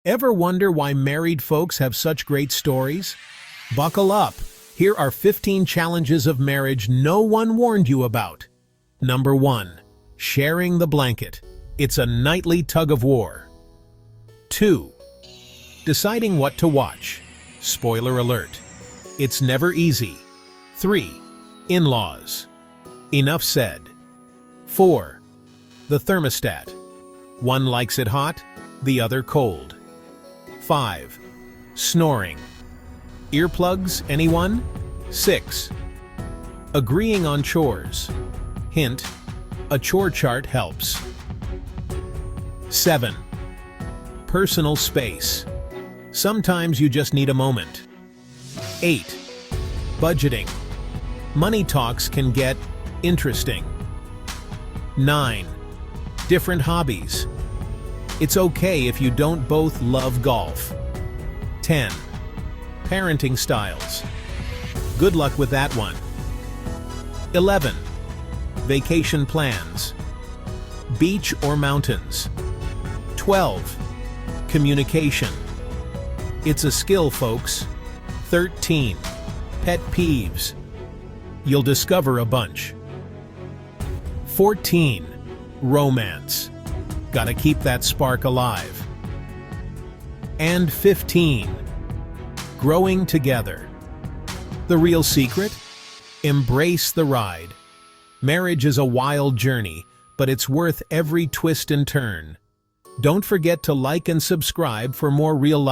Ever wonder why married folks have such great stories? Buckle up. Here are 15 challenges of marriage no one warned you about. Number 1. Sharing the blanket. It's a nightly tug-of-war. 2. Deciding what to watch. Spoiler alert. It's never easy. 3. In-laws. Enough said. 4. The thermostat. One likes it hot, the other cold. 5. Snoring. Earplugs, anyone? 6. Agreeing on chores. Hint, a chore chart helps. 7. Personal space. Sometimes you just need a moment. 8. Budgeting. Money talks can get interesting. 9. Different hobbies. It's okay if you don't both love golf. 10. Parenting styles. Good luck with that one. 11. Vacation plans. Beach or mountains. 12. Communication. It's a skill, folks. 13. Pet peeves. You'll discover a bunch. 14. Romance. Gotta keep that spark alive. And 15. Growing together. The real secret? Embrace the ride. Marriage is a wild journey, but it's worth every twist and turn. Don't forget to like and subscribe for more real life.